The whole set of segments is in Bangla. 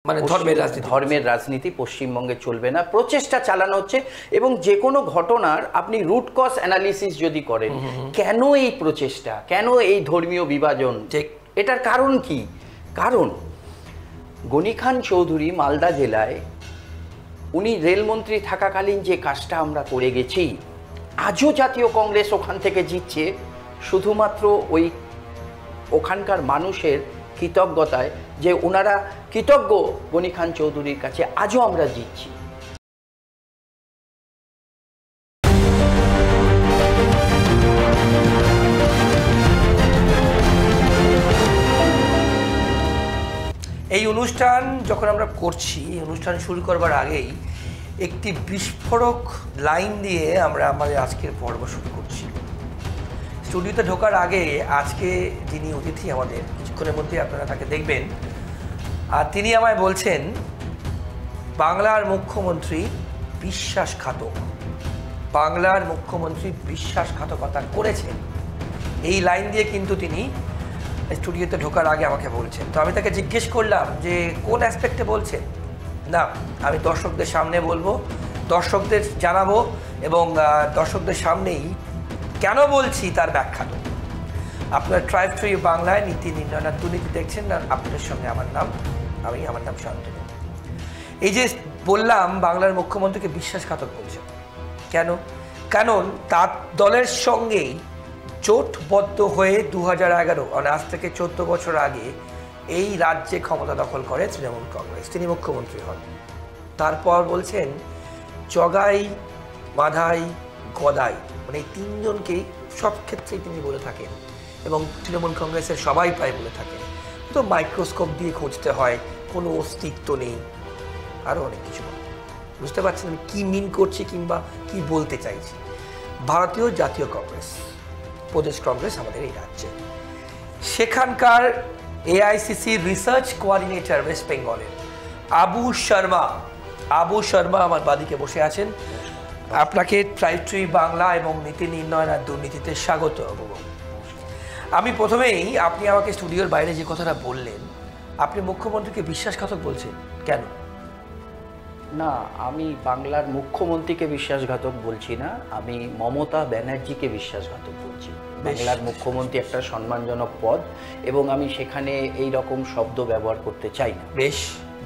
মানে ধর্মের রাজনীতি পশ্চিমবঙ্গে চলবে না, প্রচেষ্টা চালানো হচ্ছে। এবং যে কোনো ঘটনার আপনি রুট কজ অ্যানালিসিস যদি করেন, কেন এই প্রচেষ্টা, কেন এই ধর্মীয় বিভাজন, এটার কারণ কি? কারণ গনি খান চৌধুরী মালদা জেলায় উনি রেলমন্ত্রী থাকাকালীন যে কাজটা আমরা করে গেছি, আজও জাতীয় কংগ্রেস ওখান থেকে জিতছে শুধুমাত্র ওই ওখানকার মানুষের কৃতজ্ঞতায়, যে ওনারা কৃতজ্ঞ গনি খান চৌধুরীর কাছে, আজও আমরা জিতছি। এই অনুষ্ঠান যখন আমরা করছি, এই অনুষ্ঠান শুরু করবার আগেই একটি বিস্ফোরক লাইন দিয়ে আমরা আমাদের আজকের পর্ব শুরু করছি। স্টুডিওতে ঢোকার আগে আজকে যিনি অতিথি আমাদের, কিছুক্ষণের মধ্যে আপনারা তাকে দেখবেন, আর তিনি আমায় বলছেন বাংলার মুখ্যমন্ত্রী বিশ্বাসঘাতক, বাংলার মুখ্যমন্ত্রী বিশ্বাসঘাতকতা করেছেন। এই লাইন দিয়ে কিন্তু তিনি স্টুডিওতে ঢোকার আগে আমাকে বলছেন। তো আমি তাকে জিজ্ঞেস করলাম যে কোন অ্যাসপেক্টে বলছেন। না, আমি দর্শকদের সামনে বলবো, দর্শকদের জানাবো, এবং দর্শকদের সামনেই কেন বলছি তার ব্যাখ্যা দেব। আপনার ট্রাইব ট্রি বাংলায় নীতি নির্ণয় দুর্নীতি দেখছেন, না আপনাদের সঙ্গে আমার নাম শান্তনু। এই যে বললাম বাংলার মুখ্যমন্ত্রীকে বিশ্বাসঘাতক বলছেন, কেন? কারণ তার দলের সঙ্গেই জোটবদ্ধ হয়ে 2011, মানে আজ থেকে 14 বছর আগে এই রাজ্যে ক্ষমতা দখল করে তৃণমূল কংগ্রেস। তিনি মুখ্যমন্ত্রী হন। তারপর বলছেন জগাই, মাধাই, গদাই, মানে এই তিনজনকেই সব ক্ষেত্রেই তিনি বলে থাকেন, এবং তৃণমূল কংগ্রেসের সবাই প্রায় বলে থাকেন। তো মাইক্রোস্কোপ দিয়ে খুঁজতে হয়, কোনো অস্তিত্ব নেই, আরও অনেক কিছু। বুঝতে পারছেন আমি কী মিন করছি কিংবা কি বলতে চাইছি? ভারতীয় জাতীয় কংগ্রেস, প্রদেশ কংগ্রেস আমাদের এই রাজ্যে, সেখানকার এআইসিসি রিসার্চ কোঅর্ডিনেটর ওয়েস্ট বেঙ্গলের আবু শর্মা আমার বাদিকে বসে আছেন। আপনাকে ট্রাইব ট্রি বাংলা এবং নীতি নির্ণয় আর দুর্নীতিতে স্বাগত। আমি প্রথমেই, আপনি আমাকে স্টুডিওর বাইরে যে কথাটা বললেন, আপনি মুখ্যমন্ত্রীকে বিশ্বাসঘাতক বলছেন, কেন? না, আমি বাংলার মুখ্যমন্ত্রীকে বিশ্বাসঘাতক বলছি না, আমি মমতা ব্যানার্জিকে বিশ্বাসঘাতক বলছি। বাংলার মুখ্যমন্ত্রী একটা সম্মানজনক পদ, এবং আমি সেখানে এই রকম শব্দ ব্যবহার করতে চাই না। বেশ।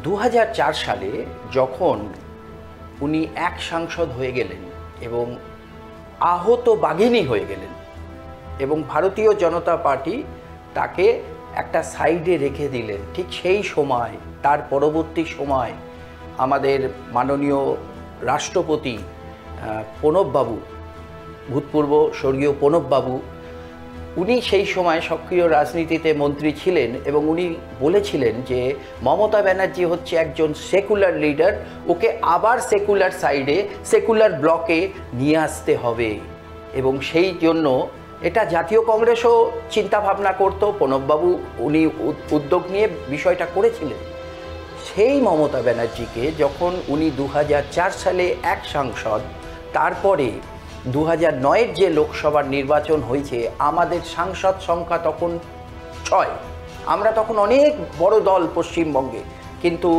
2004 সালে যখন উনি এক সাংসদ হয়ে গেলেন এবং আহত বাঘিনী হয়ে গেলেন, এবং ভারতীয় জনতা পার্টি তাকে একটা সাইডে রেখে দিলেন, ঠিক সেই সময়, তার পরবর্তী সময় আমাদের মাননীয় রাষ্ট্রপতি প্রণববাবু, ভূতপূর্ব স্বর্গীয় প্রণববাবু, উনি সেই সময় সক্রিয় রাজনীতিতে মন্ত্রী ছিলেন, এবং উনি বলেছিলেন যে মমতা ব্যানার্জি হচ্ছে একজন সেকুলার লিডার, ওকে আবার সেকুলার সাইডে, সেকুলার ব্লকে নিয়ে আসতে হবে। এবং সেই জন্য এটা জাতীয় কংগ্রেসও চিন্তাভাবনা করতো, প্রণববাবু উনি উদ্যোগ নিয়ে বিষয়টা করেছিলেন। সেই মমতা ব্যানার্জিকে যখন উনি 2004 সালে এক সাংসদ, তারপরে 2009-এর যে লোকসভার নির্বাচন হয়েছে, আমাদের সাংসদ সংখ্যা তখন 6, আমরা তখন অনেক বড় দল পশ্চিমবঙ্গে, কিন্তু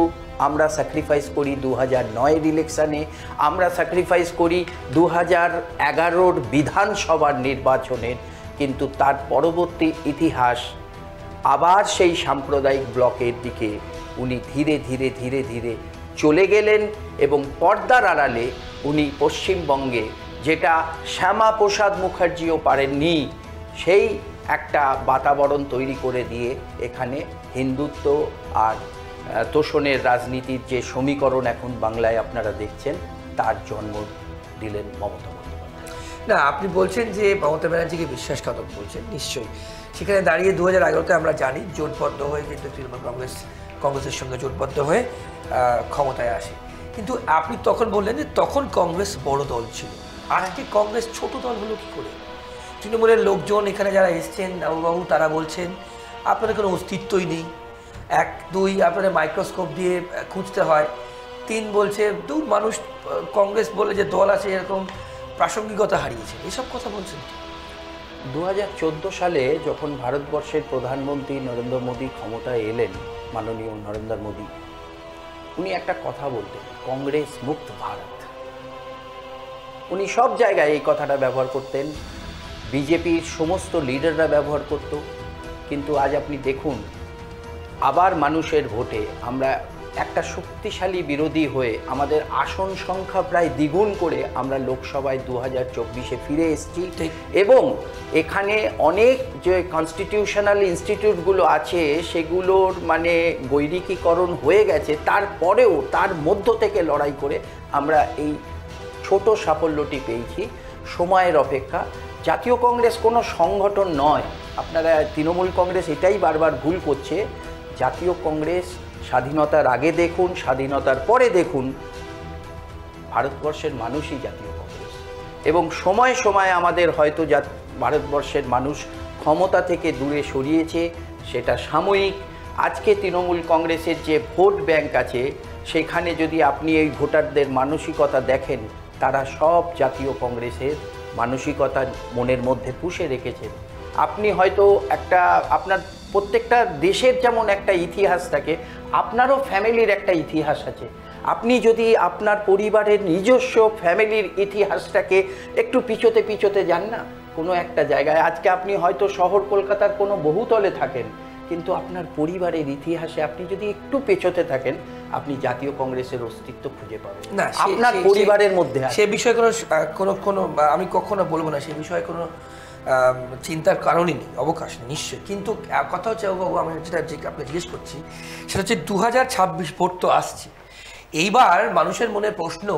আমরা স্যাক্রিফাইস করি 2009-এর ইলেকশানে, আমরা স্যাক্রিফাইস করি 2011-র বিধানসভার নির্বাচনের, কিন্তু তার পরবর্তী ইতিহাস আবার সেই সাম্প্রদায়িক ব্লকের দিকে উনি ধীরে ধীরে ধীরে ধীরে চলে গেলেন। এবং পর্দার আড়ালে উনি পশ্চিমবঙ্গে, যেটা শ্যামাপ্রসাদ মুখার্জিও পারেননি, সেই একটা বাতাবরণ তৈরি করে দিয়ে এখানে হিন্দুত্ব আর তোষণের রাজনীতির যে সমীকরণ এখন বাংলায় আপনারা দেখছেন, তার জন্ম দিলেন মমতা বন্দ্যোপাধ্যায়। না, আপনি বলছেন যে মমতা ব্যানার্জিকে বিশ্বাসঘাতক বলছেন, নিশ্চয়ই। সেখানে দাঁড়িয়ে 2011-তে আমরা জানি জোটবদ্ধ হয়ে কিন্তু তৃণমূল কংগ্রেসের সঙ্গে জোটবদ্ধ হয়ে ক্ষমতায় আসে। কিন্তু আপনি তখন বললেন যে তখন কংগ্রেস বড় দল ছিল, আজকে কংগ্রেস ছোট দল হলো কী করে? তৃণমূলের লোকজন এখানে যারা এসছেন, বাবু, তারা বলছেন আপনাদের কোনো অস্তিত্বই নেই। 1, 2 আপনাদের মাইক্রোস্কোপ দিয়ে খুঁজতে হয়। 3 বলছে মানুষ কংগ্রেস বলে যে দল আছে এরকম প্রাসঙ্গিকতা হারিয়েছে, এসব কথা বলছেন। 2014 সালে যখন ভারতবর্ষের প্রধানমন্ত্রী নরেন্দ্র মোদী ক্ষমতায় এলেন, মাননীয় নরেন্দ্র মোদী, উনি একটা কথা বলতেন, কংগ্রেস মুক্ত ভারত। উনি সব জায়গায় এই কথাটা ব্যবহার করতেন, বিজেপির সমস্ত লিডাররা ব্যবহার করত। কিন্তু আজ আপনি দেখুন, আবার মানুষের ভোটে আমরা একটা শক্তিশালী বিরোধী হয়ে আমাদের আসন সংখ্যা প্রায় দ্বিগুণ করে আমরা লোকসভায় 2024-এ ফিরে এসেছি। এবং এখানে অনেক যে কনস্টিটিউশনাল ইনস্টিটিউটগুলো আছে সেগুলোর মানে গৈরিকীকরণ হয়ে গেছে, তারপরেও তার মধ্য থেকে লড়াই করে আমরা এই ছোট সাফল্যটি পেয়েছি। সময়ের অপেক্ষা। জাতীয় কংগ্রেস কোনো সংগঠন নয়। আপনারা তৃণমূল কংগ্রেস এটাই বারবার ভুল করছে। জাতীয় কংগ্রেস স্বাধীনতার আগে দেখুন, স্বাধীনতার পরে দেখুন, ভারতবর্ষের মানুষই জাতীয় কংগ্রেস। এবং সময়ে সময়ে আমাদের হয়তো ভারতবর্ষের মানুষ ক্ষমতা থেকে দূরে সরিয়েছে, সেটা সাময়িক। আজকে তৃণমূল কংগ্রেসের যে ভোট ব্যাংক আছে, সেখানে যদি আপনি এই ভোটারদের মানসিকতা দেখেন, তারা সব জাতীয় কংগ্রেসের মানসিকতা মনের মধ্যে পুষে রেখেছেন। আপনি হয়তো আপনার প্রত্যেকটা দেশের যেমন একটা ইতিহাস থাকে, আপনারও ফ্যামিলির একটা ইতিহাস আছে। আপনি যদি আপনার পরিবারের নিজস্ব ফ্যামিলির ইতিহাসটাকে একটু পিছোতে যান না কোনো একটা জায়গায়, আজকে আপনি হয়তো শহর কলকাতার কোনো বহুতলে থাকেন, কিন্তু আপনার পরিবারের ইতিহাসে আপনি যদি একটু পেছোতে থাকেন, আপনি জাতীয় কংগ্রেসের অস্তিত্ব খুঁজে পাবেন না আপনার পরিবারের মধ্যে। সে বিষয়ে কোনো আমি কখনো বলবো না, সে বিষয়ে কোনো চিন্তার কারণই নেই, অবকাশ নেই, নিশ্চয়ই। কিন্তু কথা হচ্ছে বাবু, আমি যেটা আপনাকে জিজ্ঞেস করছি সেটা হচ্ছে 2026 ভোট তো আসছে। এইবার মানুষের মনে প্রশ্ন,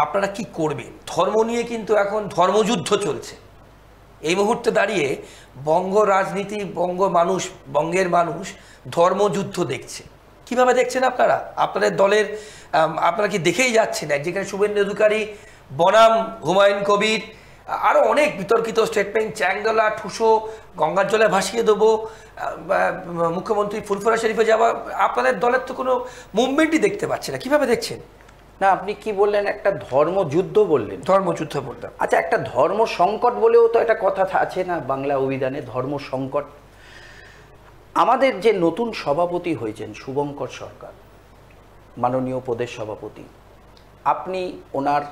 আপনারা কি করবেন? ধর্ম নিয়ে কিন্তু এখন ধর্মযুদ্ধ চলছে। এই মুহূর্তে দাঁড়িয়ে বঙ্গ রাজনীতি, বঙ্গের মানুষ ধর্মযুদ্ধ দেখছে। কিভাবে দেখছেন আপনারা? আপনাদের দলের আপনারা কি দেখেই যাচ্ছেন যেখানে শুভেন্দু অধিকারী বনাম হুমায়ুন কবির, আরও অনেক বিতর্কিত স্টেটমেন্ট, চ্যাংদোলা ঠুসো গঙ্গার জলে ভাসিয়ে দেবো, মুখ্যমন্ত্রী ফুরফুরা শরীফে যাওয়া, আপনাদের দলের তো কোনো মুভমেন্টই দেখতে পাচ্ছি না। কিভাবে দেখছেন? না, আপনি কি বললেন? একটা ধর্মযুদ্ধ বললেন। ধর্মযুদ্ধ বললাম। আচ্ছা, একটা ধর্ম সংকট বলেও তো একটা কথা আছে না বাংলা অভিধানে, ধর্ম সংকট। আমাদের যে নতুন সভাপতি হয়েছেন শুভঙ্কর সরকার, মাননীয় প্রদেশ সভাপতি, আপনি ওনার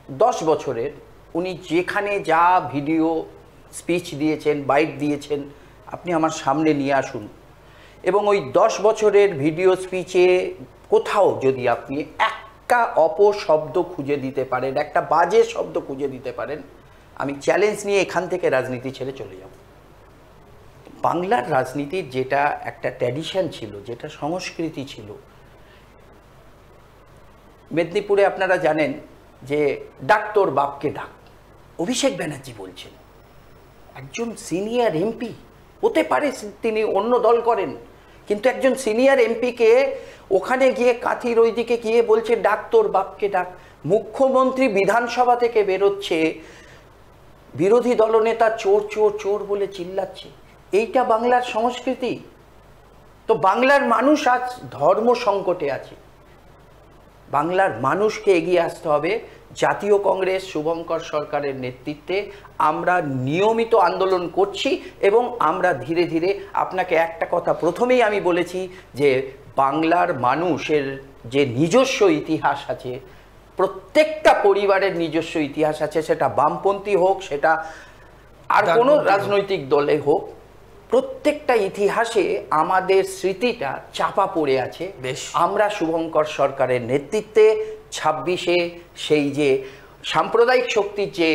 10 বছরের উনি যেখানে যা ভিডিও স্পিচ দিয়েছেন, বাইট দিয়েছেন, আপনি আমার সামনে নিয়ে আসুন। এবং ওই 10 বছরের ভিডিও স্পিচে কোথাও যদি আপনি একটা অপশব্দ খুঁজে দিতে পারেন, একটা বাজে শব্দ খুঁজে দিতে পারেন, আমি চ্যালেঞ্জ নিয়ে এখান থেকে রাজনীতি ছেড়ে চলে যাব। বাংলার রাজনীতির যেটা একটা ট্র্যাডিশন ছিল, যেটা সংস্কৃতি ছিল, মেদিনীপুরে আপনারা জানেন যে ডাক তোর বাপকে ডাক, অভিষেক ব্যানার্জি বলছেন। একজন সিনিয়র এমপি, হতে পারে তিনি অন্য দল করেন, কিন্তু একজন সিনিয়র এমপিকে ওখানে গিয়ে কাঁথির ওইদিকে গিয়ে বলছে ডাক তোর বাপকে ডাক। মুখ্যমন্ত্রী বিধানসভা থেকে বেরোচ্ছে, বিরোধী দলনেতা চোর চোর চোর বলে চিল্লাচ্ছে। এইটা বাংলার সংস্কৃতি? তো বাংলার মানুষ আজ ধর্ম সংকটে আছে। বাংলার মানুষকে এগিয়ে আসতে হবে। জাতীয় কংগ্রেস শুভঙ্কর সরকারের নেতৃত্বে আমরা নিয়মিত আন্দোলন করছি এবং আমরা ধীরে ধীরে, আপনাকে একটা কথা প্রথমেই আমি বলেছি যে বাংলার মানুষের যে নিজস্ব ইতিহাস আছে, প্রত্যেকটা পরিবারের নিজস্ব ইতিহাস আছে, সেটা বামপন্থী হোক, সেটা আর কোনো রাজনৈতিক দলে হোক, প্রত্যেকটা ইতিহাসে আমাদের স্মৃতিটা চাপা পড়ে আছে। আমরা শুভঙ্কর সরকারের নেতৃত্বে 26-এ সেই যে সাম্প্রদায়িক শক্তির যে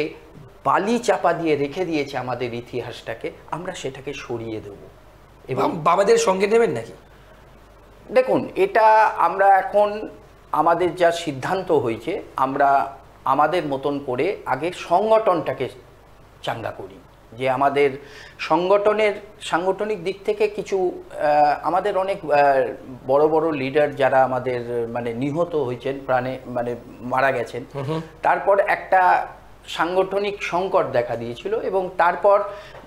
বালি চাপা দিয়ে রেখে দিয়েছে আমাদের ইতিহাসটাকে, আমরা সেটাকে সরিয়ে দেব। এবং বাবাদের সঙ্গে নেবেন নাকি? দেখুন, এটা আমরা এখন আমাদের যা সিদ্ধান্ত হয়েছে, আমরা আমাদের মতন করে আগে সংগঠনটাকে চাঙ্গা করি। যে আমাদের সাংগঠনিক দিক থেকে কিছু আমাদের অনেক বড় বড় লিডার যারা আমাদের মানে নিহত হয়েছেন, প্রাণে মানে মারা গেছেন, তারপর একটা সাংগঠনিক সংকট দেখা দিয়েছিল এবং তারপর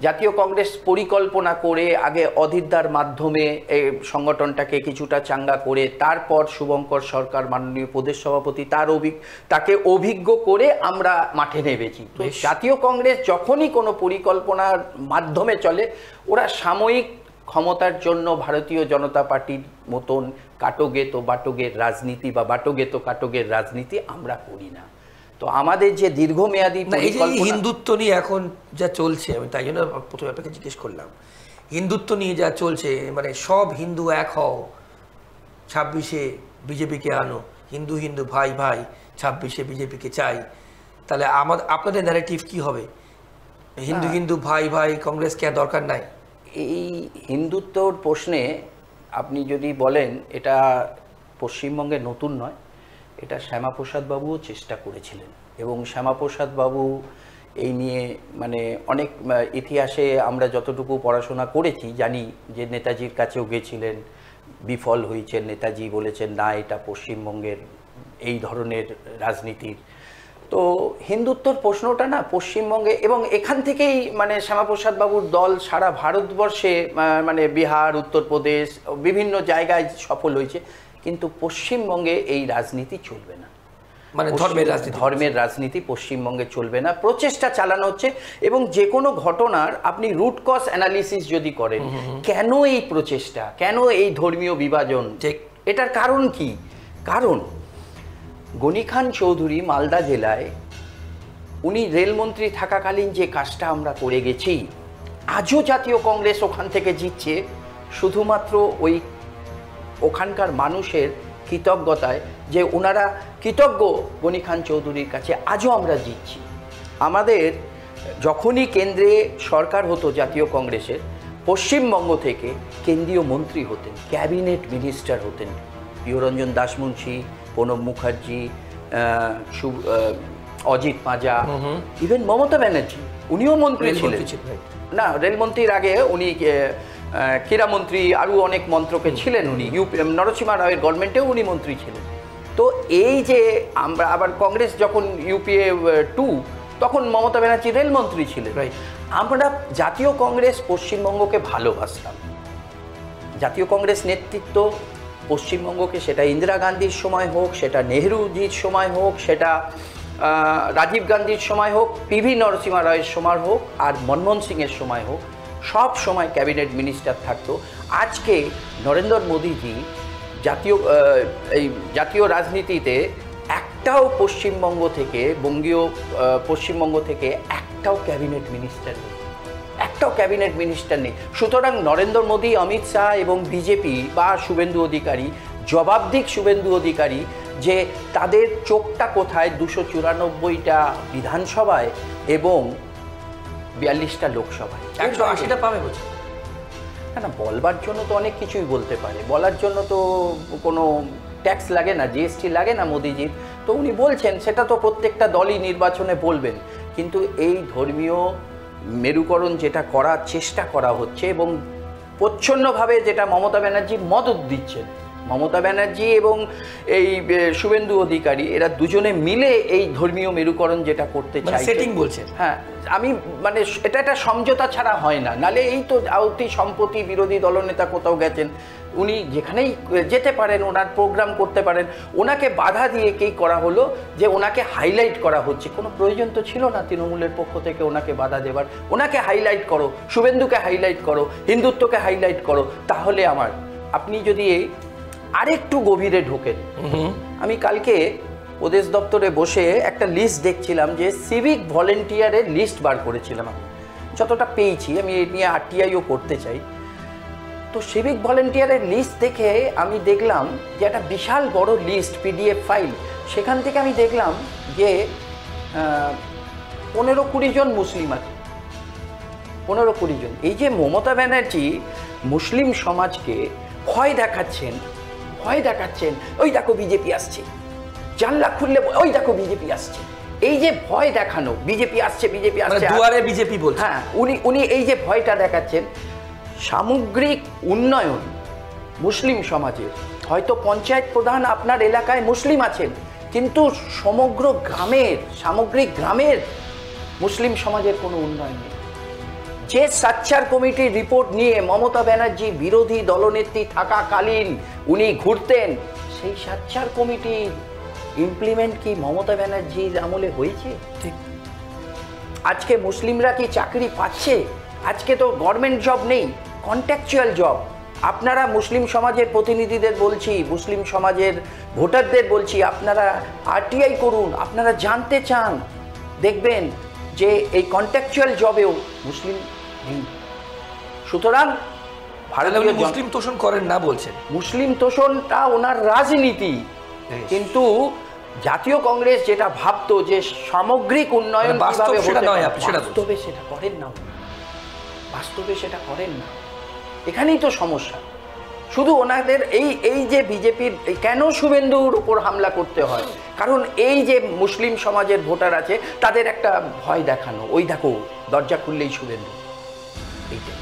জাতীয় কংগ্রেস পরিকল্পনা করে আগে অধীরদার মাধ্যমে এই সংগঠনটাকে কিছুটা চাঙ্গা করে তারপর শুভঙ্কর সরকার মাননীয় প্রদেশ সভাপতি তাকে অভিজ্ঞ করে আমরা মাঠে নেমেছি। তো জাতীয় কংগ্রেস যখনই কোনো পরিকল্পনার মাধ্যমে চলে, ওরা সাময়িক ক্ষমতার জন্য ভারতীয় জনতা পার্টির মতন কাটোগে তো বাটোগের রাজনীতি বা বাটোগে তো কাটোগের রাজনীতি আমরা করি না। তো আমাদের যে দীর্ঘমেয়াদী হিন্দুত্ব নিয়ে এখন যা চলছে, আমি তাই জন্য প্রথমে আপনাকে জিজ্ঞেস করলাম, হিন্দুত্ব নিয়ে যা চলছে, মানে সব হিন্দু এক হও, 26-এ বিজেপিকে আনো, হিন্দু হিন্দু ভাই ভাই, 26-এ বিজেপিকে চাই, তাহলে আপনাদের ন্যারেটিভ কি হবে? হিন্দু হিন্দু ভাই ভাই, কংগ্রেসকে আর দরকার নাই? এই হিন্দুত্বর প্রশ্নে আপনি যদি বলেন, এটা পশ্চিমবঙ্গে নতুন নয়, এটা শ্যামাপ্রসাদ বাবুও চেষ্টা করেছিলেন। এবং শ্যামাপ্রসাদ বাবু এই নিয়ে মানে অনেক ইতিহাসে আমরা যতটুকু পড়াশোনা করেছি জানি যে নেতাজির কাছেও গেছিলেন, বিফল হয়েছেন। নেতাজি বলেছেন না, এটা পশ্চিমবঙ্গের এই ধরনের রাজনীতির। তো হিন্দুত্বর প্রশ্নটা না পশ্চিমবঙ্গে, এবং এখান থেকেই মানে শ্যামাপ্রসাদ বাবুর দল সারা ভারতবর্ষে মানে বিহার, উত্তরপ্রদেশ, বিভিন্ন জায়গায় সফল হয়েছে। কিন্তু পশ্চিমবঙ্গে এই রাজনীতি চলবে না, মানে ধর্মের রাজনীতি পশ্চিমবঙ্গে চলবে না। প্রচেষ্টা চালানো হচ্ছে, এবং যে কোনো ঘটনার আপনি রুট কজ অ্যানালিসিস যদি করেন, কেন এই প্রচেষ্টা, কেন এই ধর্মীয় বিভাজন, এটার কারণ কি? কারণ গনি খান চৌধুরী মালদা জেলায় উনি রেলমন্ত্রী থাকাকালীন যে কাজটা আমরা করে গেছি, আজও জাতীয় কংগ্রেস ওখান থেকে জিতছে শুধুমাত্র ওই ওখানকার মানুষের কৃতজ্ঞতায়, যে ওনারা কৃতজ্ঞ গনি খান চৌধুরীর কাছে, আজও আমরা জিতছি। আমাদের যখনই কেন্দ্রে সরকার হতো জাতীয় কংগ্রেসের, পশ্চিমবঙ্গ থেকে কেন্দ্রীয় মন্ত্রী হতেন, ক্যাবিনেট মিনিস্টার হতেন প্রিয়রঞ্জন দাসমুন্সী, প্রণব মুখার্জি, অজিত মাজা, ইভেন মমতা ব্যানার্জি, উনিও মন্ত্রী ছিলেন। না, রেলমন্ত্রীর আগে উনি ক্রীড়ামন্ত্রী, আরও অনেক মন্ত্রকে ছিলেন উনি। নরসিংহ রাওয়ের গভর্নমেন্টেও উনি মন্ত্রী ছিলেন। তো এই যে আমরা আবার কংগ্রেস যখন UPA 2, তখন মমতা ব্যানার্জি রেলমন্ত্রী ছিলেন। আমরা জাতীয় কংগ্রেস পশ্চিমবঙ্গকে ভালোবাসতাম। জাতীয় কংগ্রেস নেতৃত্ব পশ্চিমবঙ্গকে, সেটা ইন্দিরা গান্ধীর সময় হোক, সেটা নেহরুজির সময় হোক, সেটা রাজীব গান্ধীর সময় হোক, PV নরসিংহ রাওয়ের সময় হোক, আর মনমোহন সিংয়ের সময় হোক, সব সময় ক্যাবিনেট মিনিস্টার থাকতো। আজকে নরেন্দ্র মোদীজি জাতীয় রাজনীতিতে একটাও পশ্চিমবঙ্গ থেকে, বঙ্গীয় পশ্চিমবঙ্গ থেকে একটাও ক্যাবিনেট মিনিস্টার নেই, একটাও ক্যাবিনেট মিনিস্টার নেই। সুতরাং নরেন্দ্র মোদী, অমিত শাহ এবং বিজেপি বা শুভেন্দু অধিকারী জবাব দিক শুভেন্দু অধিকারী যে তাদের চোখটা কোথায় 294টা বিধানসভায় এবং 42টা লোকসভায়। 180টা পাবে বলছে। না, বলবার জন্য তো অনেক কিছুই বলতে পারে, বলার জন্য তো কোনো ট্যাক্স লাগে না, GST লাগে না মোদিজির। তো উনি বলছেন, সেটা তো প্রত্যেকটা দলই নির্বাচনে বলবেন। কিন্তু এই ধর্মীয় মেরুকরণ যেটা করার চেষ্টা করা হচ্ছে, এবং প্রচ্ছন্নভাবে যেটা মমতা ব্যানার্জি মদত দিচ্ছেন, মমতা ব্যানার্জি এবং এই শুভেন্দু অধিকারী, এরা দুজনে মিলে এই ধর্মীয় মেরুকরণ যেটা করতে চাই, সেটিং বলছেন। হ্যাঁ, আমি মানে এটা একটা সমঝোতা ছাড়া হয় না। নালে এই তো অতি সম্প্রতি বিরোধী দলনেতা কোথাও গেছেন, উনি যেখানেই যেতে পারেন, ওনার প্রোগ্রাম করতে পারেন, ওনাকে বাধা দিয়ে কি করা হলো যে ওনাকে হাইলাইট করা হচ্ছে। কোনো প্রয়োজন তো ছিল না তৃণমূলের পক্ষ থেকে ওনাকে বাধা দেবার। ওনাকে হাইলাইট করো, শুভেন্দুকে হাইলাইট করো, হিন্দুত্বকে হাইলাইট করো, তাহলে আমার। আপনি যদি আরেকটু গভীরে ঢোকেন, আমি কালকে প্রদেশ দপ্তরে বসে একটা লিস্ট দেখছিলাম, যে সিভিক ভলেন্টিয়ারের লিস্ট বার করেছিলাম। আমি যতটা পেয়েছি, আমি এ নিয়ে RTIও করতে চাই। তো সিভিক ভলেন্টিয়ারের লিস্ট দেখে আমি দেখলাম যে একটা বিশাল বড় লিস্ট, PDF ফাইল। সেখান থেকে আমি দেখলাম যে 15-20 জন মুসলিম আছে, 15-20 জন। এই যে মমতা ব্যানার্জি মুসলিম সমাজকে ভয় দেখাচ্ছেন, ওই দেখো বিজেপি আসছে, জানলা খুললে ওই দেখো বিজেপি আসছে, এই যে ভয় দেখানো, বিজেপি আসছে, দুয়ারে বিজেপি বলছে। হ্যাঁ, উনি এই যে ভয়টা দেখাচ্ছেন, সামগ্রিক উন্নয়ন মুসলিম সমাজের, হয়তো পঞ্চায়েত প্রধান আপনার এলাকায় মুসলিম আছেন, কিন্তু সামগ্রিক গ্রামের মুসলিম সমাজের কোনো উন্নয়ন নেই। যে সাচ্চার কমিটির রিপোর্ট নিয়ে মমতা ব্যানার্জি বিরোধী দলনেত্রী থাকাকালীন উনি ঘুরতেন, সেই সাচ্চার কমিটির ইমপ্লিমেন্ট কি মমতা ব্যানার্জির আমলে হয়েছে? ঠিক। আজকে মুসলিমরা কি চাকরি পাচ্ছে? আজকে তো গভর্নমেন্ট জব নেই, কন্ট্রাকচুয়াল জব। আপনারা মুসলিম সমাজের প্রতিনিধিদের বলছি, মুসলিম সমাজের ভোটারদের বলছি, আপনারা আরটিআই করুন, আপনারা জানতে চান, দেখবেন যে এই কন্ট্রাকচুয়াল জবেও মুসলিম নেই। সুতরাং ভারতীয় মুসলিম তোষণ করেন না বলছেন। মুসলিম তোষণটা ওনার রাজনীতি, কিন্তু জাতীয় কংগ্রেস যেটা ভাবতো যে সামগ্রিক উন্নয়ন কিভাবে হতে পারে, বাস্তবে সেটা করেন না, বাস্তবে সেটা করেন না। এখানেই তো সমস্যা। শুধু ওনাদের এই যে বিজেপির কেন শুভেন্দুর উপর হামলা করতে হয়, কারণ এই যে মুসলিম সমাজের ভোটার আছে তাদের একটা ভয় দেখানো, ওই দেখো দরজা খুললেই শুভেন্দু। এইটাই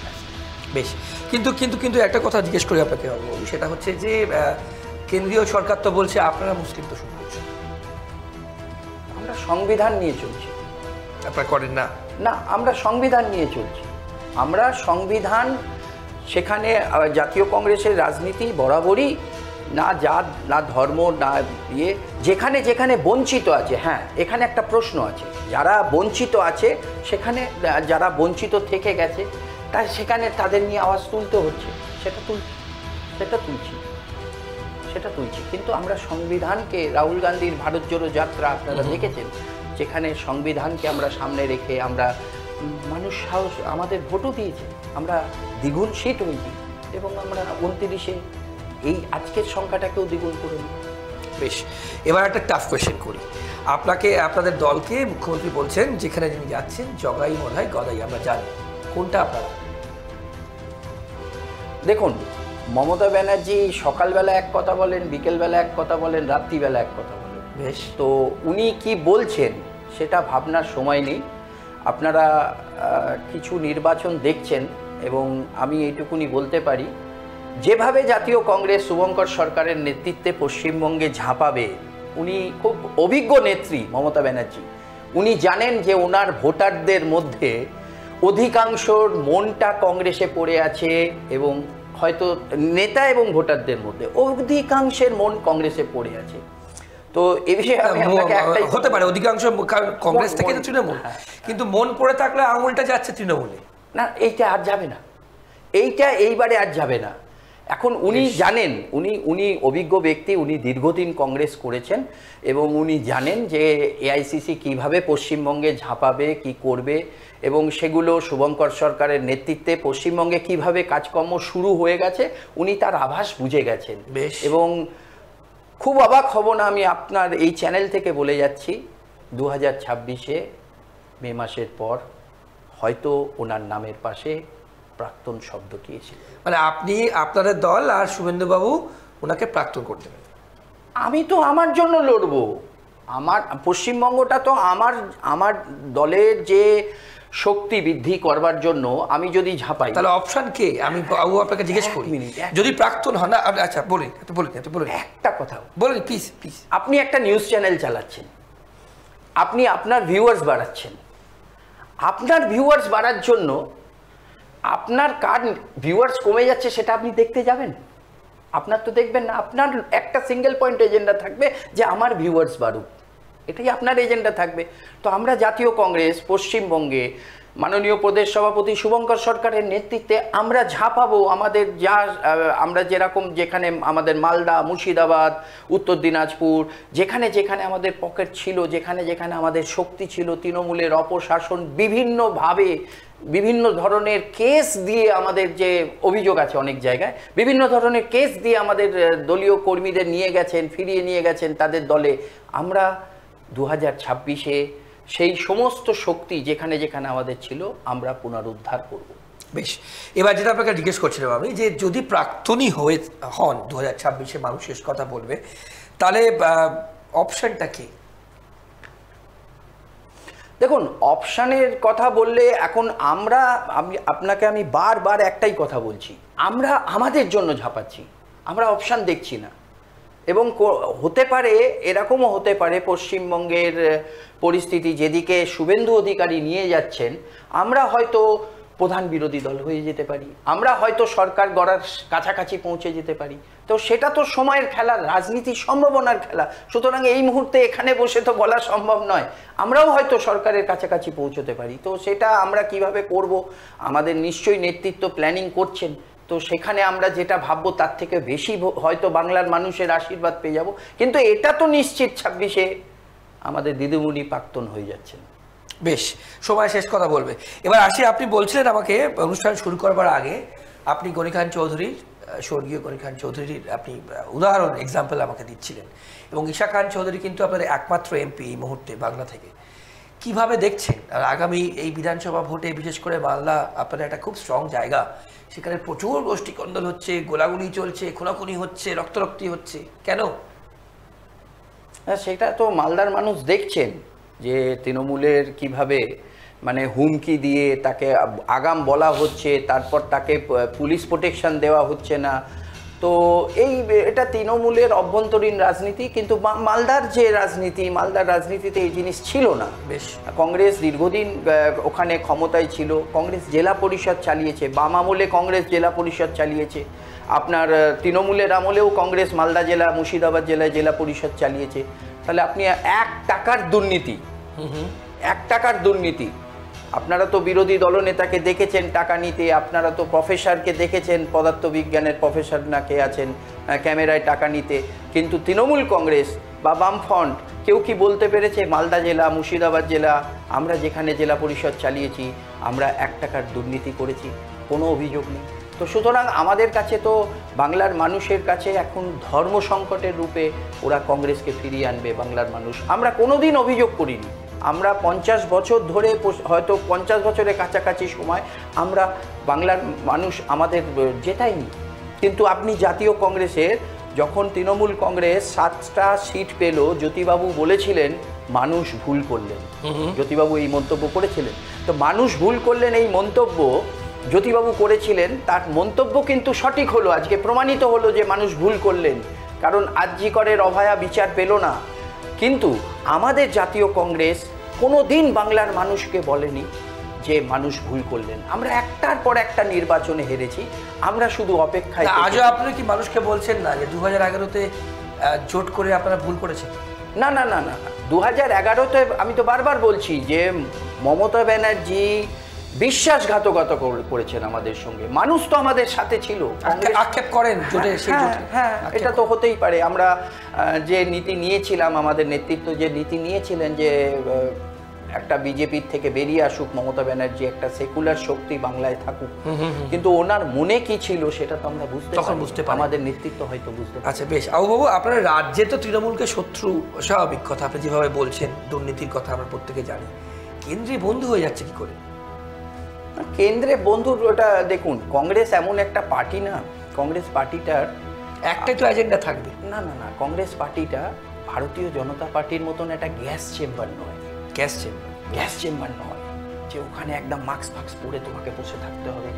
বেশ, কিন্তু কিন্তু কিন্তু একটা কথা জিজ্ঞেস করি আপনাকে, সেটা হচ্ছে যে কেন্দ্রীয় সরকার তো বলছে আপনারা মুসলিম তোষণ করছেন। আমরা সংবিধান নিয়ে চলছি। আপনারা করেন না? না, আমরা সংবিধান নিয়ে চলছি। আমরা সংবিধান, সেখানে জাতীয় কংগ্রেসের রাজনীতি বরাবরই না জাত না ধর্ম না ইয়ে, যেখানে যেখানে বঞ্চিত আছে, হ্যাঁ এখানে একটা প্রশ্ন আছে, যারা বঞ্চিত আছে সেখানে, যারা বঞ্চিত থেকে গেছে তাই সেখানে তাদের নিয়ে আওয়াজ তুলতে হচ্ছে, সেটা তুলছি। কিন্তু আমরা সংবিধানকে, রাহুল গান্ধীর ভারত জোড়ো যাত্রা আপনারা দেখেছেন, যেখানে সংবিধানকে আমরা সামনে রেখে আমরা মানুষ সাহস, আমাদের ভোটও দিয়েছে, আমরা দ্বিগুণ সিট হয়েছি এবং আমরা 29-এ এই আজকের সংখ্যাটাকেও দ্বিগুণ করে নিই। বেশ, এবার একটা টাফ কোয়েশ্চেন করি আপনাকে। আপনাদের দলকে মুখ্যমন্ত্রী বলছেন যেখানে যিনি যাচ্ছেন জগাই মধাই গদাই, আমরা জানি, কোনটা আপনারা? দেখুন, মমতা ব্যানার্জি সকালবেলা এক কথা বলেন, বিকেলবেলা এক কথা বলেন, রাত্রিবেলা এক কথা বলেন। বেশ, তো উনি কি বলছেন সেটা ভাবনার সময় নেই। আপনারা কিছু নির্বাচন দেখছেন এবং আমি এইটুকুনি বলতে পারি, যেভাবে জাতীয় কংগ্রেস শুভঙ্কর সরকারের নেতৃত্বে পশ্চিমবঙ্গে ঝাঁপাবে, উনি খুব অভিজ্ঞ নেত্রী মমতা ব্যানার্জি। উনি জানেন যে ওনার ভোটারদের মধ্যে অধিকাংশর মনটা কংগ্রেসে পড়ে আছে এবং হয়তো নেতা এবং ভোটারদের মধ্যে অধিকাংশের মন কংগ্রেসে পড়ে আছে। তো এ বিষয়ে হতে পারে অধিকাংশ কংগ্রেস থেকে তৃণমূল, কিন্তু মন পড়ে থাকলে আঙুলটা যাচ্ছে তৃণমূলে। না, এইটা আর যাবে না, এইবারে আর যাবে না। এখন উনি জানেন, উনি অভিজ্ঞ ব্যক্তি, উনি দীর্ঘদিন কংগ্রেস করেছেন এবং উনি জানেন যে এআইসিসি কিভাবে পশ্চিমবঙ্গে ঝাঁপাবে, কি করবে, এবং সেগুলো শুভঙ্কর সরকারের নেতৃত্বে পশ্চিমবঙ্গে কিভাবে কাজকর্ম শুরু হয়ে গেছে উনি তার আভাস বুঝে গেছেন। এবং খুব অবাক হব না আমি আপনার এই চ্যানেল থেকে বলে যাচ্ছি, 2026-এ মে মাসের পর হয়তো ওনার নামের পাশে প্রাক্তন শব্দ দিয়েছিল। মানে আপনি, আপনাদের দল আর শুভেন্দুবাবু ওনাকে প্রাক্তন করতে পারেন। আমি তো আমার জন্য লড়বো, আমার পশ্চিমবঙ্গটা তো আমার দলের যে শক্তি বৃদ্ধি করবার জন্য আমি যদি ঝাঁপাই, তাহলে অপশন কে? আমি আপনাকে জিজ্ঞেস করি, যদি প্রাক্তন হন না। আচ্ছা বলুন, বলুন একটা কথা বলুন প্লিজ। আপনি একটা নিউজ চ্যানেল চালাচ্ছেন, আপনি আপনার ভিউয়ার্স বাড়াচ্ছেন, আপনার ভিউয়ার্স বাড়ার জন্য আপনার কার ভিউয়ার্স কমে যাচ্ছে সেটা আপনি দেখতে যাবেন? আপনার তো দেখবেন না। আপনার একটা সিঙ্গেল পয়েন্ট এজেন্ডা থাকবে যে আমার ভিউয়ার্স বাড়ুক, এটাই আপনার এজেন্ডা থাকবে। তো আমরা জাতীয় কংগ্রেস পশ্চিমবঙ্গে মাননীয় প্রদেশ সভাপতি শুভঙ্কর সরকারের নেতৃত্বে আমরা ঝাঁপাবো। আমাদের আমরা যেরকম, যেখানে আমাদের মালদা, মুর্শিদাবাদ, উত্তর দিনাজপুর, যেখানে যেখানে আমাদের পকেট ছিল, যেখানে যেখানে আমাদের শক্তি ছিল, তৃণমূলের অপশাসন বিভিন্নভাবে বিভিন্ন ধরনের কেস দিয়ে, আমাদের যে অভিযোগ আছে অনেক জায়গায় বিভিন্ন ধরনের কেস দিয়ে আমাদের দলীয় কর্মীদের নিয়ে গেছেন, ফিরিয়ে নিয়ে গেছেন তাদের দলে। আমরা 2026-এ সেই সমস্ত শক্তি যেখানে যেখানে আমাদের ছিল আমরা পুনরুদ্ধার করব। বেশ, এবার যেটা আপনাকে জিজ্ঞেস করছিলাম আমি, যে যদি প্রাক্তনই হন 2026-এ মানুষ শেষ কথা বলবে, তাহলে অপশনটা কি? দেখুন, অপশানের কথা বললে এখন আপনাকে আমি বারবার একটাই কথা বলছি, আমরা আমাদের জন্য ঝাঁপাচ্ছি, আমরা অপশান দেখছি না। এবং হতে পারে, এরকমও হতে পারে পশ্চিমবঙ্গের পরিস্থিতি যেদিকে শুভেন্দু অধিকারী নিয়ে যাচ্ছেন, আমরা হয়তো প্রধান বিরোধী দল হয়ে যেতে পারি, আমরা হয়তো সরকার গড়ার কাছাকাছি পৌঁছে যেতে পারি। তো সেটা তো সময়ের খেলা, রাজনীতির সম্ভাবনার খেলা। সুতরাং এই মুহূর্তে এখানে বসে তো বলা সম্ভব নয়, আমরাও হয়তো সরকারের কাছাকাছি পৌঁছতে পারি। তো সেটা আমরা কিভাবে করব, আমাদের নিশ্চয়ই নেতৃত্ব প্ল্যানিং করছেন, তো সেখানে আমরা যেটা ভাববো তার থেকে বেশি হয়তো বাংলার মানুষের আশীর্বাদ পেয়ে যাব, কিন্তু এটা তো নিশ্চিত 26-এ আমাদের দিদিমণি প্রাক্তন হয়ে যাচ্ছেন। বেশ, সময় শেষ কথা বলবে। এবার আসি, আপনি বলছিলেন আমাকে অনুষ্ঠান শুরু করবার আগে আপনি গনি খান চৌধুরীর, স্বর্গীয় গনি খান চৌধুরীর আপনি উদাহরণ এক্সাম্পল আমাকে দিচ্ছিলেন, এবং ঈশা খান চৌধুরী কিন্তু আপনাদের একমাত্র এমপি এই মুহূর্তে বাংলা থেকে। কিভাবে দেখছেন আর আগামী এই বিধানসভা ভোটে, বিশেষ করে মালদা আপনাদের একটা খুব স্ট্রং জায়গা, সেখানে প্রচুর গোষ্ঠী কন্দল হচ্ছে, গোলাগুলি চলছে, খুনাখুনি হচ্ছে, রক্তারক্তি হচ্ছে, কেন? সেটা তো মালদার মানুষ দেখছেন যে তৃণমূলের কিভাবে মানে হুমকি দিয়ে তাকে আগাম বলা হচ্ছে, তারপর তাকে পুলিশ প্রোটেকশন দেওয়া হচ্ছে না। তো এটা তৃণমূলের অভ্যন্তরীণ রাজনীতি, কিন্তু মালদার যে রাজনীতি, মালদার রাজনীতিতে এই জিনিস ছিল না। বেশ, কংগ্রেস দীর্ঘদিন ওখানে ক্ষমতায় ছিল, কংগ্রেস জেলা পরিষদ চালিয়েছে, বাম আমলে কংগ্রেস জেলা পরিষদ চালিয়েছে, আপনার তৃণমূলের আমলেও কংগ্রেস মালদা জেলা, মুর্শিদাবাদ জেলায় জেলা পরিষদ চালিয়েছে। তাহলে আপনি 1 টাকার দুর্নীতি, 1 টাকার দুর্নীতি, আপনারা তো বিরোধী দলনেতাকে দেখেছেন টাকা নিতে, আপনারা তো প্রফেসরকে দেখেছেন, পদার্থবিজ্ঞানের প্রফেসর না কে আছেন, ক্যামেরায় টাকা নিতে, কিন্তু তৃণমূল কংগ্রেস বা বামফ্রন্ট কেউ কি বলতে পেরেছে মালদা জেলা, মুর্শিদাবাদ জেলা, আমরা যেখানে জেলা পরিষদ চালিয়েছি আমরা 1 টাকার দুর্নীতি করেছি? কোনো অভিযোগ নেই। তো সুতরাং আমাদের কাছে তো বাংলার মানুষের কাছে এখন ধর্ম সংকটের রূপে ওরা কংগ্রেসকে ফিরিয়ে আনবে বাংলার মানুষ। আমরা কোনোদিন অভিযোগ করিনি, আমরা 50 বছর ধরে, হয়তো 50 বছরের কাছাকাছি সময় আমরা বাংলার মানুষ আমাদের জেতাইনি। কিন্তু আপনি জাতীয় কংগ্রেসের যখন তৃণমূল কংগ্রেস 7টা সিট পেল, জ্যোতিবাবু বলেছিলেন মানুষ ভুল করলেন, জ্যোতিবাবু এই মন্তব্য করেছিলেন। তো মানুষ ভুল করলেন এই মন্তব্য জ্যোতিবাবু করেছিলেন, তার মন্তব্য কিন্তু সঠিক হলো, আজকে প্রমাণিত হলো যে মানুষ ভুল করলেন, কারণ আরজি করের অভয়া বিচার পেল না। কিন্তু আমাদের জাতীয় কংগ্রেস কোনো দিন বাংলার মানুষকে বলেনি যে মানুষ ভুল করলেন। আমরা একটার পর একটা নির্বাচনে হেরেছি, আমরা শুধু অপেক্ষায়। আজও আপনি কি মানুষকে বলছেন না যে 2011-তে জোট করে আপনারা ভুল করেছেন? না না না না, 2011-তে আমি তো বারবার বলছি যে মমতা ব্যানার্জি বিশ্বাসঘাতকতা করেছেন আমাদের সঙ্গে। মানুষ তো আমাদের সাথে ছিল। আক্ষেপ করেন জোটে? হ্যাঁ, এটা তো হতেই পারে। আমরা যে নীতি নিয়েছিলাম, আমাদের নেতৃত্ব যে নীতি নিয়েছিলেন যে একটা বিজেপির থেকে বেরিয়ে আসুক মমতা ব্যানার্জি, একটা সেকুলার শক্তি বাংলায় থাকুক, কিন্তু ওনার মনে কি ছিল সেটা তো আমরা বুঝতে পারি, আমাদের নেতৃত্ব হয়তো বুঝতে পারে। আচ্ছা বেশ, বাবু আপনার রাজ্যে তো তৃণমূলকে শত্রু, স্বাভাবিক কথা, আপনি যেভাবে বলছেন দুর্নীতির কথা আমরা প্রত্যেকে জানি, কেন্দ্রে বন্ধু হয়ে যাচ্ছে কি করে? কেন্দ্রে বন্ধুর ওটা দেখুন, কংগ্রেস এমন একটা পার্টি না, কংগ্রেস পার্টিটার একটাই তো এজেন্ডা থাকবে। না না না, কংগ্রেস পার্টিটা ভারতীয় জনতা পার্টির মতন একটা গ্যাস চেম্বার নয়। গ্যাস চেম্বার নয় যে ওখানে একদম মাস্ক পরে তোমাকে বসে থাকতে হবে,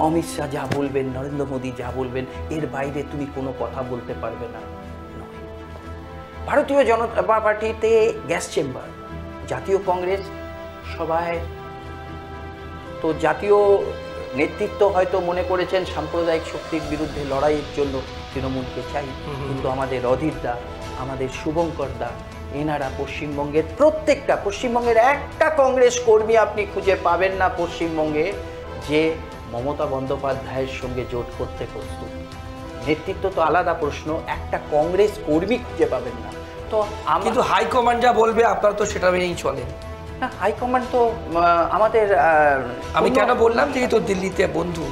অমিত শাহ যা বলবেন, নরেন্দ্র মোদী যা বলবেন, এর বাইরে তুমি কোনো কথা বলতে পারবে না। ভারতীয় জনতা পার্টিতে গ্যাস চেম্বার। জাতীয় কংগ্রেস সবাই তো, জাতীয় নেতৃত্ব হয়তো মনে করেছেন সাম্প্রদায়িক শক্তির বিরুদ্ধে লড়াইয়ের জন্য তৃণমূলকে চাই, কিন্তু আমাদের অধীর দা, আমাদের শুভঙ্কর দা, এনারা পশ্চিমবঙ্গের একটা কংগ্রেস কর্মী আপনি খুঁজে পাবেন না পশ্চিমবঙ্গে যে মমতা বন্দ্যোপাধ্যায়ের সঙ্গে জোট করতে প্রস্তুত। নেতৃত্ব তো আলাদা প্রশ্ন, একটা কংগ্রেস কর্মী খুঁজে পাবেন না। তো কিন্তু হাইকমান্ড যা বলবে আপনারা তো সেটা মেনেই চলেন না। হাইকমান্ড তো আমাদের, আমি কেন বললাম যেহেতু দিল্লিতে বন্ধু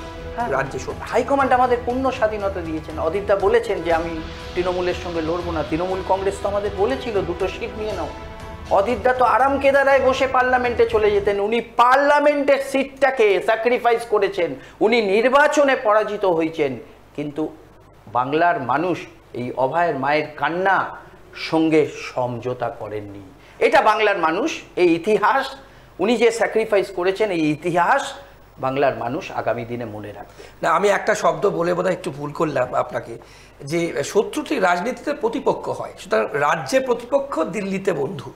রাজ্যে, হাইকমান্ড আমাদের পূর্ণ স্বাধীনতা দিয়েছেন। অদিতদা বলেছেন যে আমি তৃণমূলের সঙ্গে লড়বো না, তৃণমূল কংগ্রেস তো আমাদের বলেছিল 2টো সিট নিয়ে নাও। অদিতদা তো আরাম কেদারায় বসে পার্লামেন্টে চলে যেতেন, উনি পার্লামেন্টের সিটটাকে স্যাক্রিফাইস করেছেন, উনি নির্বাচনে পরাজিত হয়েছেন, কিন্তু বাংলার মানুষ এই অভয়ের মায়ের কান্না সঙ্গে সমঝোতা করেননি। এটা বাংলার মানুষ, এই ইতিহাস উনি যে স্যাক্রিফাইস করেছেন, এই ইতিহাস বাংলার মানুষ আগামী দিনে মনে রাখবে। না, আমি একটা শব্দ বলে বোধহয় একটু ভুল করলাম আপনাকে, যে শত্রুটি রাজনীতিতে প্রতিপক্ষ হয়, সুতরাং রাজ্যে প্রতিপক্ষ, দিল্লিতে বন্ধু।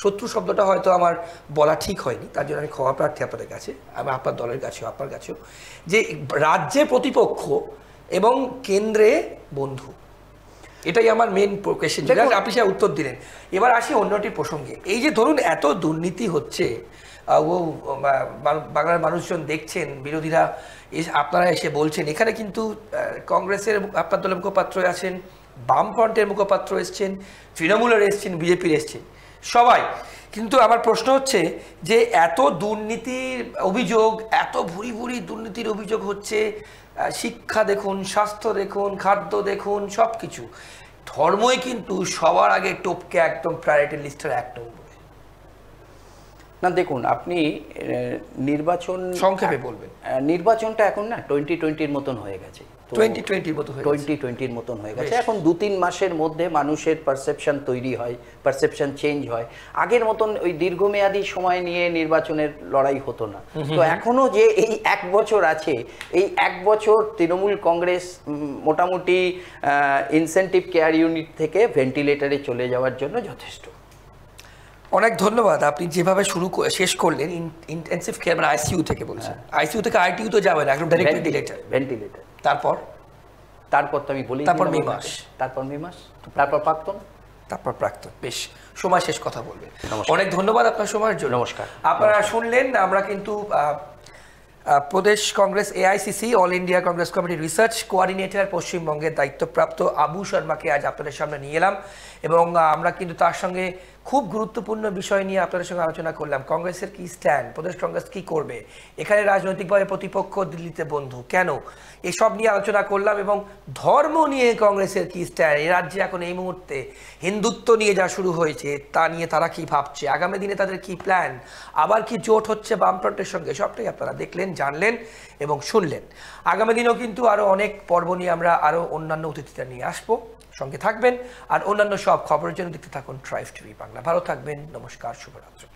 শত্রু শব্দটা হয়তো আমার বলা ঠিক হয়নি, তার জন্য আমি ক্ষমা প্রার্থী আপনাদের কাছে, আমি আপনার দলের কাছেও, আপনার কাছেও, যে রাজ্যে প্রতিপক্ষ এবং কেন্দ্রে বন্ধু, এটাই আমার মেন কোয়েশ্চেন। আপনি সে উত্তর দিলেন। এবার আসি অন্যটি প্রসঙ্গে। এই যে ধরুন এত দুর্নীতি হচ্ছে, বাংলার মানুষজন দেখছেন, বিরোধীরা আপনারা এসে বলছেন, এখানে কিন্তু কংগ্রেসের আপনার দলের মুখপাত্র আছেন, বামফ্রন্টের মুখপাত্র এসছেন, তৃণমূলের এসছেন, বিজেপির এসছেন, সবাই। কিন্তু আমার প্রশ্ন হচ্ছে যে এত দুর্নীতির অভিযোগ, এত ভুরি ভুরি দুর্নীতির অভিযোগ হচ্ছে, শিক্ষা দেখুন, স্বাস্থ্য দেখুন, খাদ্য দেখুন, সব কিছু, ধর্মই কিন্তু সবার আগে টপকে একদম প্রায়োরিটি লিস্টের এক নম্বরে। না দেখুন, আপনি নির্বাচন সংক্ষেপে বলবেন। নির্বাচনটা এখন না 2020-র মতন হয়ে গেছে, 2020-র মতো হয়ে গেছে। 2020-র মতন হয়ে গেছে। এখন 2-3 মাসের মধ্যে মানুষের পারসেপশন তৈরি হয়, পারসেপশন চেঞ্জ হয়। আগের মতন ওই দীর্ঘমেয়াদী সময় নিয়ে নির্বাচনের লড়াই হতো না। তো এখনো যে এই 1 বছর আছে, এই 1 বছর তৃণমূল কংগ্রেস মোটামুটি ইনসেনটিভ কেয়ার ইউনিট থেকে ভেন্টিলেটরে চলে যাওয়ার জন্য যথেষ্ট। অনেক ধন্যবাদ। আপনি যেভাবে শেষ করলেন, ইন্টেন্সিভ কেয়ার মানে আইসিইউ থেকে বলছেন, আইসিইউ থেকে আইটিইউ তো যাবেন, একদম ডাইরেক্ট ভেন্টিলেটর। তারপর তো আমি বলি, তারপর মে মাস, তারপর প্রাক্তন। বেশ, সময় শেষ কথা বলবে। অনেক ধন্যবাদ আপনার সময়ের জন্য। নমস্কার। আপনারা শুনলেন, আমরা কিন্তু প্রদেশ Congress AICC all India Congress committee research coordinator পশ্চিমবঙ্গের দায়িত্বপ্রাপ্ত আবু শর্মাকে আজ আপনাদের সামনে নিয়ে এলাম, এবং আমরা কিন্তু তার সঙ্গে খুব গুরুত্বপূর্ণ বিষয় নিয়ে আপনাদের সঙ্গে আলোচনা করলাম। কংগ্রেসের কি স্ট্যান্ড, প্রদেশ কংগ্রেস কি করবে, এখানে রাজনৈতিকভাবে প্রতিপক্ষ দিল্লিতে বন্ধু কেন, এসব নিয়ে আলোচনা করলাম। এবং ধর্ম নিয়ে কংগ্রেসের কি স্ট্যান্ড, এই রাজ্যে এখন এই মুহূর্তে হিন্দুত্ব নিয়ে যা শুরু হয়েছে তা নিয়ে তারা কি ভাবছে, আগামী দিনে তাদের কি প্ল্যান, আবার কি জোট হচ্ছে বামফ্রন্টের সঙ্গে, সবটাই আপনারা দেখলেন, জানলেন এবং শুনলেন। আগামী দিনেও কিন্তু আরও অনেক পর্ব নিয়ে আমরা আরও অন্যান্য অতিথিরা নিয়ে আসবো, সঙ্গে থাকবেন। আর অন্যান্য সব খবরের জন্য দেখতে থাকুন ট্রাইব টিভি বাংলা। ভালো থাকবেন, নমস্কার, শুভরাত্রি।